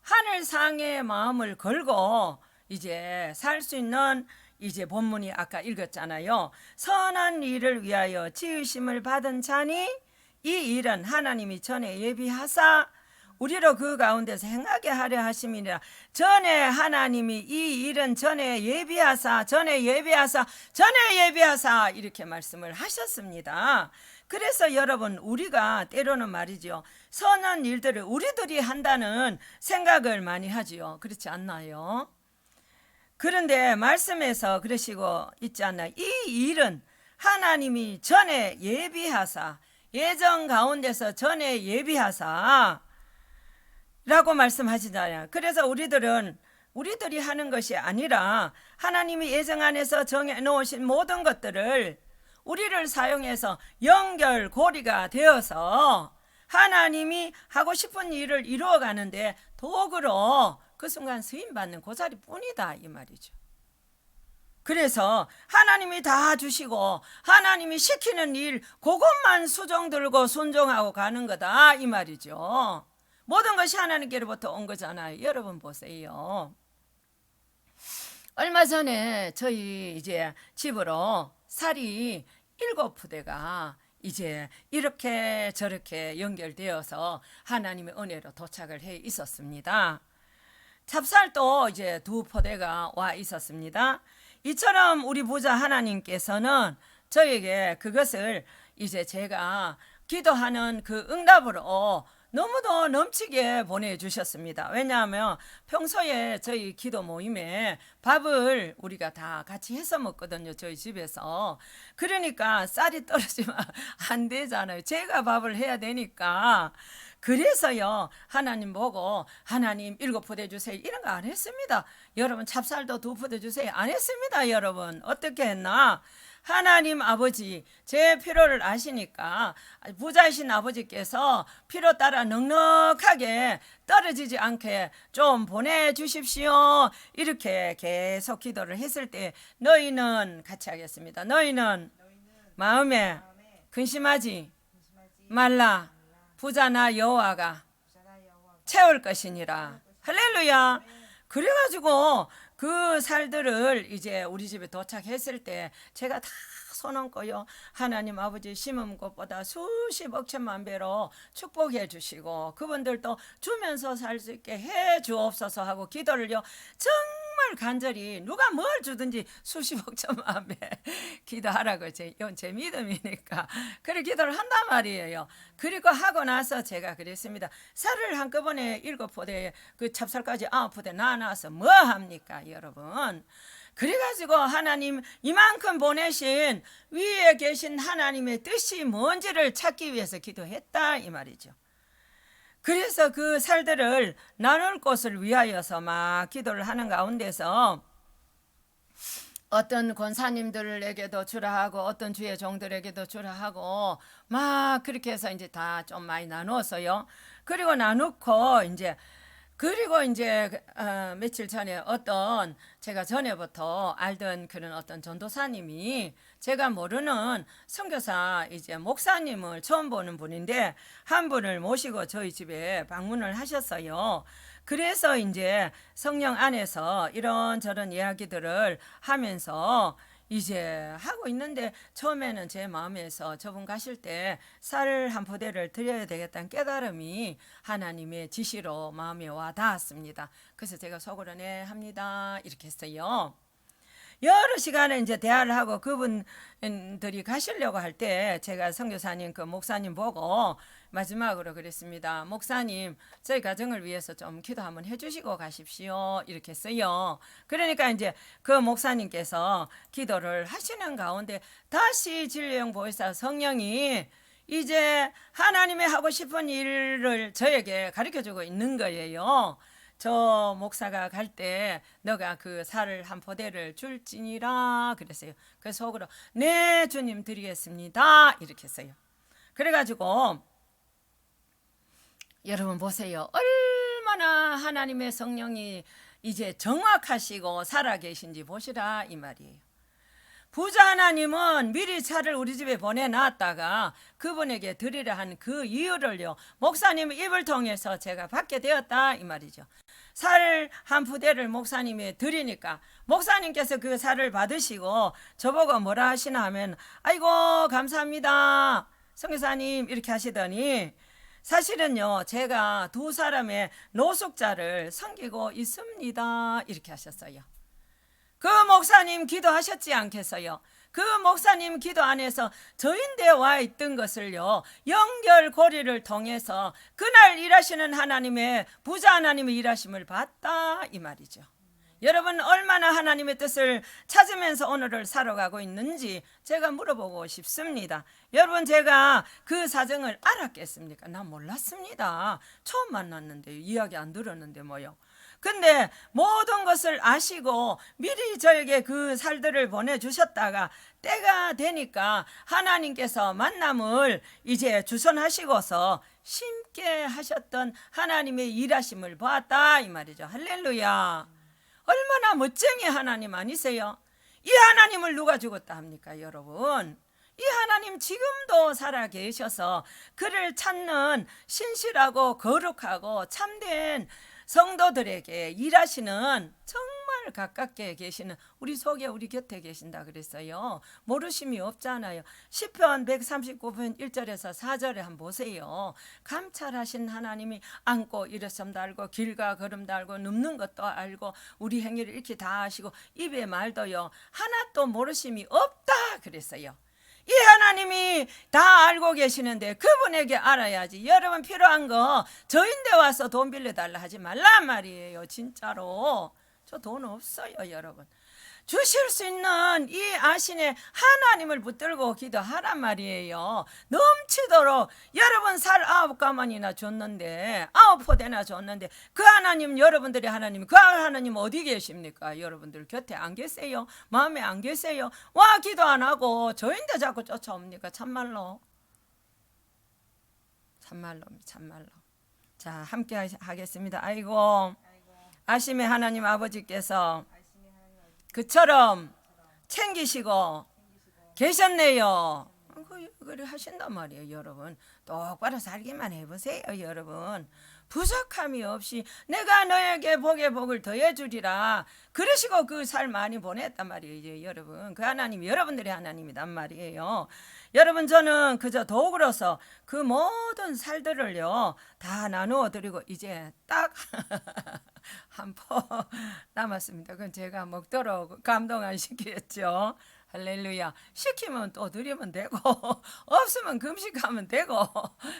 하늘상의 마음을 걸고 이제 살 수 있는, 이제 본문이 아까 읽었잖아요. 선한 일을 위하여 지으심을 받은 자니 이 일은 하나님이 전에 예비하사 우리로 그 가운데서 행하게 하려 하심이니라. 전에 하나님이 이 일은 전에 예비하사 이렇게 말씀을 하셨습니다. 그래서 여러분, 우리가 때로는 말이죠, 선한 일들을 우리들이 한다는 생각을 많이 하지요. 그렇지 않나요? 그런데 말씀에서 그러시고 있지 않나요? 이 일은 하나님이 전에 예비하사, 예정 가운데서 전에 예비하사 라고 말씀하시잖아요. 그래서 우리들이 하는 것이 아니라 하나님이 예정 안에서 정해 놓으신 모든 것들을 우리를 사용해서 연결고리가 되어서 하나님이 하고 싶은 일을 이루어가는데 도구로 그 순간 쓰임받는 그 자리뿐이다 이 말이죠. 그래서 하나님이 다 주시고 하나님이 시키는 일 그것만 수종 들고 순종하고 가는 거다 이 말이죠. 모든 것이 하나님께로부터 온 거잖아요. 여러분 보세요. 얼마 전에 저희 이제 집으로 살이 7부대가 이제 이렇게 저렇게 연결되어서 하나님의 은혜로 도착을 해 있었습니다. 찹쌀도 이제 2포대가 와 있었습니다. 이처럼 우리 부자 하나님께서는 저에게 그것을 이제 제가 기도하는 그 응답으로 너무도 넘치게 보내주셨습니다. 왜냐하면 평소에 저희 기도 모임에 밥을 우리가 다 같이 해서 먹거든요. 저희 집에서. 그러니까 쌀이 떨어지면 안 되잖아요. 제가 밥을 해야 되니까. 그래서요, 하나님 보고 하나님 7포대 주세요 이런 거 안 했습니다. 여러분 찹쌀도 2포대 주세요 안 했습니다. 여러분 어떻게 했나? 하나님 아버지 제 필요를 아시니까 부자이신 아버지께서 필요 따라 넉넉하게 떨어지지 않게 좀 보내주십시오. 이렇게 계속 기도를 했을 때 너희는 같이 하겠습니다. 너희는 마음에 근심하지 말라. 부자나 여호와가 채울 것이니라. 할렐루야. 그래가지고 그 살들을 이제 우리 집에 도착했을 때 제가 다 손 얹고요, 하나님 아버지 심은 것보다 수십억 천만 배로 축복해 주시고 그분들도 주면서 살 수 있게 해 주옵소서 하고 기도를요 정말 간절히 누가 뭘 주든지 수십억 천만 배 기도하라고 이건 제 믿음이니까 그렇게 기도를 한단 말이에요. 그리고 하고 나서 제가 그랬습니다. 쌀을 한꺼번에 7포대에 그 찹쌀까지 9포대 나눠서 뭐 합니까 여러분? 그래가지고 하나님 이만큼 보내신 위에 계신 하나님의 뜻이 뭔지를 찾기 위해서 기도했다 이 말이죠. 그래서 그 살들을 나눌 것을 위하여서 막 기도를 하는 가운데서 어떤 권사님들에게도 주라 하고 어떤 주의 종들에게도 주라 하고 막 그렇게 해서 이제 다 좀 많이 나누었어요. 그리고 나누고 그리고 이제 며칠 전에 어떤 제가 전에부터 알던 그런 어떤 전도사님이 제가 모르는 선교사 이제 목사님을 처음 보는 분인데 한 분을 모시고 저희 집에 방문을 하셨어요. 그래서 이제 성령 안에서 이런저런 이야기들을 하면서 이제 하고 있는데 처음에는 제 마음에서 저분 가실 때 쌀 1포대를 드려야 되겠다는 깨달음이 하나님의 지시로 마음에 와 닿았습니다. 그래서 제가 속으로 네 합니다 이렇게 했어요. 여러 시간에 이제 대화를 하고 그분들이 가시려고 할 때 제가 선교사님 그 목사님 보고 마지막으로 그랬습니다. 목사님 저희 가정을 위해서 좀 기도 한번 해주시고 가십시오 이렇게 했어요. 그러니까 이제 그 목사님께서 기도를 하시는 가운데 다시 진리영 보혜사 성령이 이제 하나님의 하고 싶은 일을 저에게 가르쳐주고 있는 거예요. 저 목사가 갈 때 너가 그 쌀을 1포대를 줄지니라 그랬어요. 그래서 속으로 네 주님 드리겠습니다 이렇게 했어요. 그래가지고 여러분 보세요. 얼마나 하나님의 성령이 이제 정확하시고 살아계신지 보시라 이 말이에요. 부자 하나님은 미리 차를 우리 집에 보내놨다가 그분에게 드리려 한 그 이유를요 목사님 입을 통해서 제가 받게 되었다 이 말이죠. 쌀 1포대를 목사님이 드리니까 목사님께서 그 쌀을 받으시고 저보고 뭐라 하시나 하면 아이고 감사합니다 선교사님 이렇게 하시더니 사실은요 제가 2사람의 노숙자를 섬기고 있습니다 이렇게 하셨어요. 그 목사님 기도하셨지 않겠어요? 그 목사님 기도 안에서 저인데 와 있던 것을요 연결고리를 통해서 그날 일하시는 하나님의 부자 하나님의 일하심을 봤다 이 말이죠. 여러분 얼마나 하나님의 뜻을 찾으면서 오늘을 살아가고 있는지 제가 물어보고 싶습니다. 여러분 제가 그 사정을 알았겠습니까? 난 몰랐습니다. 처음 만났는데 이야기 안 들었는데 뭐요. 근데 모든 것을 아시고 미리 저에게 그 살들을 보내주셨다가 때가 되니까 하나님께서 만남을 이제 주선하시고서 심게 하셨던 하나님의 일하심을 보았다 이 말이죠. 할렐루야. 얼마나 멋쟁이 하나님 아니세요? 이 하나님을 누가 죽었다 합니까 여러분? 이 하나님 지금도 살아 계셔서 그를 찾는 신실하고 거룩하고 참된 성도들에게 일하시는 정말 정말 가깝게 계시는 우리 속에 우리 곁에 계신다 그랬어요. 모르심이 없잖아요. 시편 139편 1절에서 4절에 한번 보세요. 감찰하신 하나님이 앉고 일어섬도 알고 길과 걸음도 알고 눕는 것도 알고 우리 행위를 이렇게 다 아시고 입의 말도요 하나도 모르심이 없다 그랬어요. 이 하나님이 다 알고 계시는데 그분에게 알아야지. 여러분 필요한 거 저인데 와서 돈 빌려달라 하지 말란 말이에요. 진짜로 저 돈 없어요. 여러분 주실 수 있는 이 아신의 하나님을 붙들고 기도하란 말이에요. 넘치도록 여러분 살 9가마니나 줬는데 9포대나 줬는데 그 하나님 여러분들이 하나님 그 하나님 어디 계십니까? 여러분들 곁에 안 계세요? 마음에 안 계세요? 와 기도 안 하고 저인데 자꾸 쫓아옵니까? 참말로 참말로 자 함께 하겠습니다. 아이고 아심의 하나님 아버지께서 그처럼 챙기시고 계셨네요. 그래 하신단 말이에요. 여러분 똑바로 살기만 해보세요. 여러분 부족함이 없이 내가 너에게 복에 복을 더해 주리라 그러시고 그 살 많이 보냈단 말이에요. 여러분 그 하나님이 여러분들의 하나님이란 말이에요. 여러분 저는 그저 도구로서 그 모든 살들을요 다 나누어 드리고 이제 딱 한 포 남았습니다. 그건 제가 먹도록 감동 안 시키겠죠. 할렐루야. 시키면 또 드리면 되고 없으면 금식하면 되고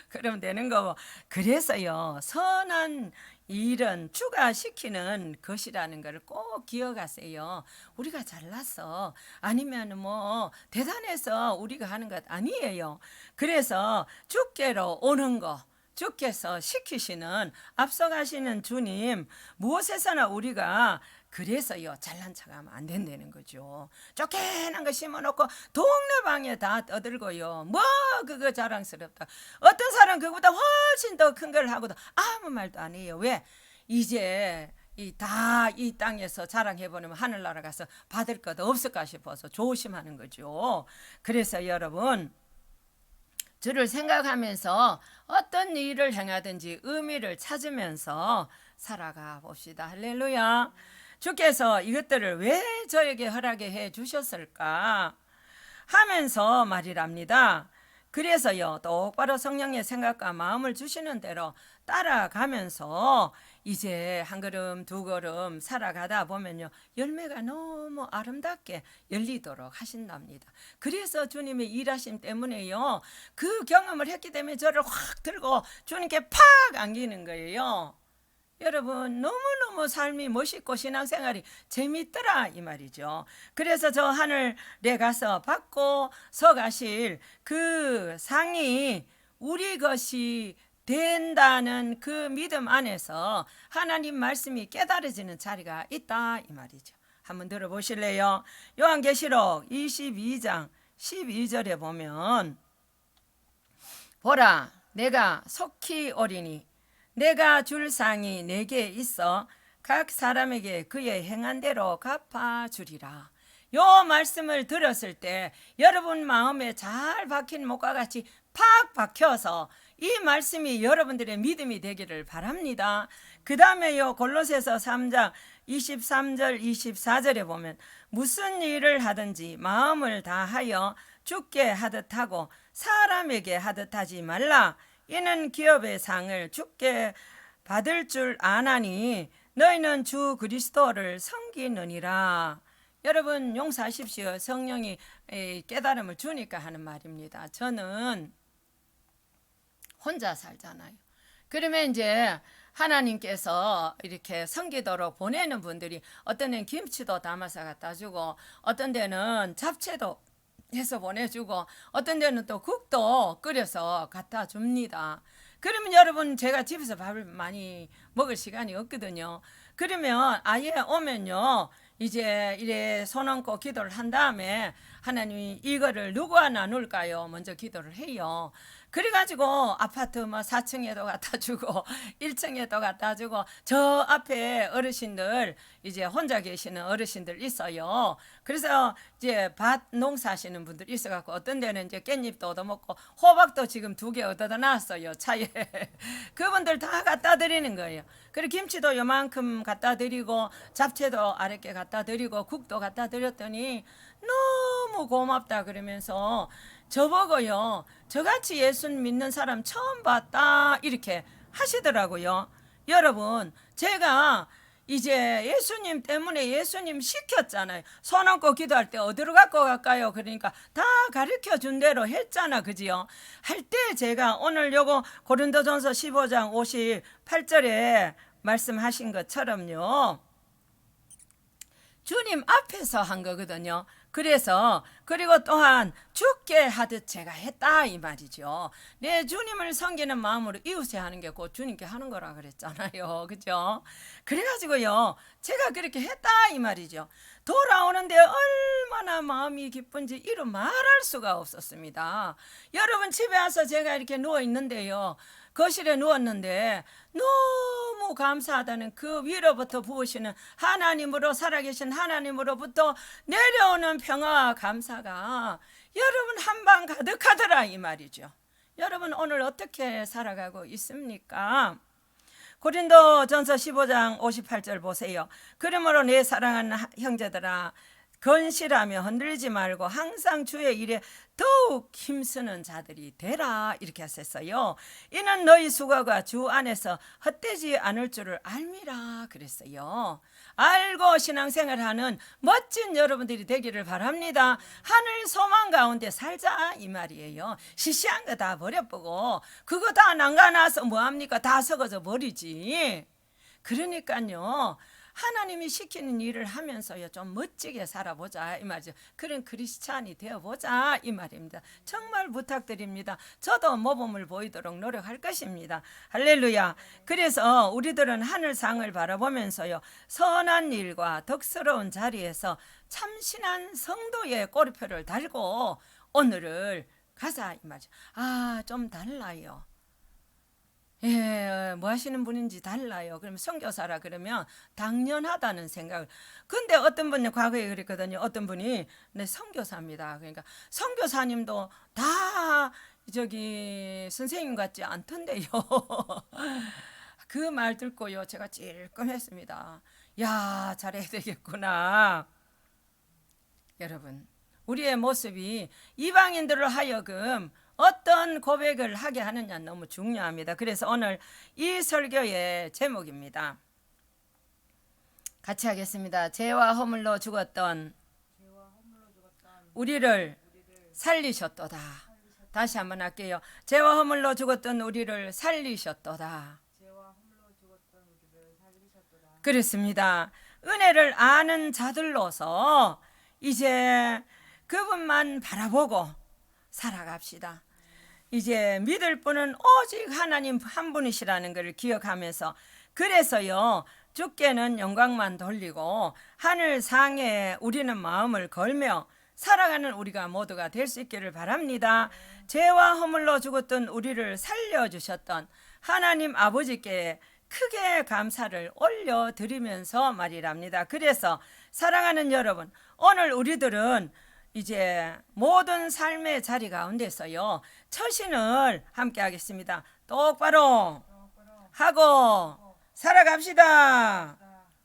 그러면 되는 거고. 그래서요 선한 일은 주가 시키는 것이라는 걸 꼭 기억하세요. 우리가 잘났어 아니면 뭐 대단해서 우리가 하는 것 아니에요. 그래서 주께로 오는 거 주께서 시키시는 앞서가시는 주님 무엇에서나 우리가 그래서요 잘난 척하면 안 된다는 거죠. 쫓겨난 거 심어놓고 동네방에 다 떠들고요 뭐 그거 자랑스럽다. 어떤 사람 그거보다 훨씬 더 큰 걸 하고도 아무 말도 안 해요. 왜? 이제 이 땅에서 자랑해보면 하늘나라 가서 받을 것 없을까 싶어서 조심하는 거죠. 그래서 여러분 주를 생각하면서 어떤 일을 행하든지 의미를 찾으면서 살아가 봅시다. 할렐루야. 주께서 이것들을 왜 저에게 허락해 해 주셨을까 하면서 말이랍니다. 그래서요 똑바로 성령의 생각과 마음을 주시는 대로 따라가면서 이제 한 걸음 두 걸음 살아가다 보면요 열매가 너무 아름답게 열리도록 하신답니다. 그래서 주님의 일하심 때문에요 그 경험을 했기 때문에 저를 확 들고 주님께 팍 안기는 거예요. 여러분 너무너무 삶이 멋있고 신앙생활이 재밌더라 이 말이죠. 그래서 저 하늘에 가서 받고 서가실 그 상이 우리 것이 된다는 그 믿음 안에서 하나님 말씀이 깨달아지는 자리가 있다 이 말이죠. 한번 들어보실래요? 요한계시록 22장 12절에 보면 보라 내가 속히 오리니 내가 줄 상이 내게 있어 각 사람에게 그의 행한 대로 갚아주리라. 요 말씀을 들었을 때 여러분 마음에 잘 박힌 목과 같이 팍 박혀서 이 말씀이 여러분들의 믿음이 되기를 바랍니다. 그 다음에요 골로새서 3장 23절 24절에 보면 무슨 일을 하든지 마음을 다하여 주께 하듯 하고 사람에게 하듯 하지 말라. 이는 기업의 상을 주께 받을 줄 아나니 너희는 주 그리스도를 섬기느니라. 여러분 용서하십시오. 성령이 깨달음을 주니까 하는 말입니다. 저는 혼자 살잖아요. 그러면 이제 하나님께서 이렇게 섬기도록 보내는 분들이 어떤 데는 김치도 담아서 갖다 주고 어떤 데는 잡채도 해서 보내주고 어떤 데는 또 국도 끓여서 갖다 줍니다. 그러면 여러분 제가 집에서 밥을 많이 먹을 시간이 없거든요. 그러면 아예 오면요 이제 이래 손 얹고 기도를 한 다음에 하나님이 이거를 누구와 나눌까요? 먼저 기도를 해요. 그래가지고 아파트 뭐 4층에도 갖다 주고 1층에도 갖다 주고 저 앞에 어르신들 이제 혼자 계시는 어르신들 있어요. 그래서 이제 밭 농사하시는 분들 있어갖고 어떤 데는 이제 깻잎도 얻어먹고 호박도 지금 2개 얻어다 놨어요 차에. 그분들 다 갖다 드리는 거예요. 그리고 김치도 요만큼 갖다 드리고 잡채도 아랫게 갖다 드리고 국도 갖다 드렸더니 너무 고맙다 그러면서 저보고요, 저같이 예수 믿는 사람 처음 봤다 이렇게 하시더라고요. 여러분, 제가 이제 예수님 때문에 예수님 시켰잖아요. 손 얹고 기도할 때 어디로 갖고 갈까요? 그러니까 다 가르쳐 준 대로 했잖아, 그지요? 할 때 제가 오늘 요거 고린도전서 15장 58절에 말씀하신 것처럼요, 주님 앞에서 한 거거든요. 그래서 그리고 또한 죽게 하듯 제가 했다 이 말이죠. 내 주님을 섬기는 마음으로 이웃에 하는 게 곧 주님께 하는 거라 그랬잖아요. 그죠? 그래가지고요, 제가 그렇게 했다 이 말이죠. 돌아오는데 얼마나 마음이 기쁜지 이루 말할 수가 없었습니다. 여러분, 집에 와서 제가 이렇게 누워 있는데요, 거실에 누웠는데 너무 감사하다는 그 위로부터 부으시는 하나님으로, 살아계신 하나님으로부터 내려오는 평화와 감사가 여러분 한방 가득하더라 이 말이죠. 여러분, 오늘 어떻게 살아가고 있습니까? 고린도전서 15장 58절 보세요. 그러므로 내 사랑하는 형제들아, 건실하며 흔들리지 말고 항상 주의 일에 더욱 힘쓰는 자들이 되라 이렇게 하셨어요. 이는 너희 수고가 주 안에서 헛되지 않을 줄을 알미라 그랬어요. 알고 신앙생활하는 멋진 여러분들이 되기를 바랍니다. 하늘 소망 가운데 살자 이 말이에요. 시시한 거 다 버려보고 그거 다 난가나서 뭐합니까? 다 썩어져 버리지. 그러니까요, 하나님이 시키는 일을 하면서요, 좀 멋지게 살아보자 이 말이죠. 그런 크리스찬이 되어보자 이 말입니다. 정말 부탁드립니다. 저도 모범을 보이도록 노력할 것입니다. 할렐루야. 그래서 우리들은 하늘상을 바라보면서요, 선한 일과 덕스러운 자리에서 참신한 성도의 꼬리표를 달고 오늘을 가자 이 말이죠. 좀 달라요. 예, 뭐 하시는 분인지 달라요. 그러면 선교사라 그러면 당연하다는 생각을. 근데 어떤 분이 과거에 그랬거든요. 어떤 분이 네, 선교사입니다. 그러니까 선교사님도 다 저기 선생님 같지 않던데요. 그 말 듣고요, 제가 찔끔했습니다. 야, 잘해야 되겠구나. 여러분, 우리의 모습이 이방인들을 하여금 어떤 고백을 하게 하느냐 너무 중요합니다. 그래서 오늘 이 설교의 제목입니다. 같이 하겠습니다. 죄와 허물로 죽었던 우리를 살리셨도다. 다시 한번 할게요. 죄와 허물로 죽었던 우리를 살리셨도다. 그렇습니다. 은혜를 아는 자들로서 이제 그분만 바라보고 살아갑시다. 이제 믿을 분은 오직 하나님 한 분이시라는 것을 기억하면서, 그래서요, 주께는 영광만 돌리고 하늘 상에 우리는 마음을 걸며 살아가는 우리가 모두가 될 수 있기를 바랍니다. 죄와 허물로 죽었던 우리를 살려주셨던 하나님 아버지께 크게 감사를 올려드리면서 말이랍니다. 그래서 사랑하는 여러분, 오늘 우리들은 이제 모든 삶의 자리 가운데서요, 처신을 함께 하겠습니다. 똑바로 하고 살아갑시다.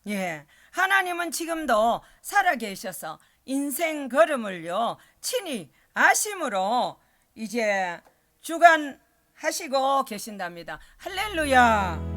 예, 하나님은 지금도 살아계셔서 인생 걸음을요, 친히 아심으로 이제 주관하시고 계신답니다. 할렐루야.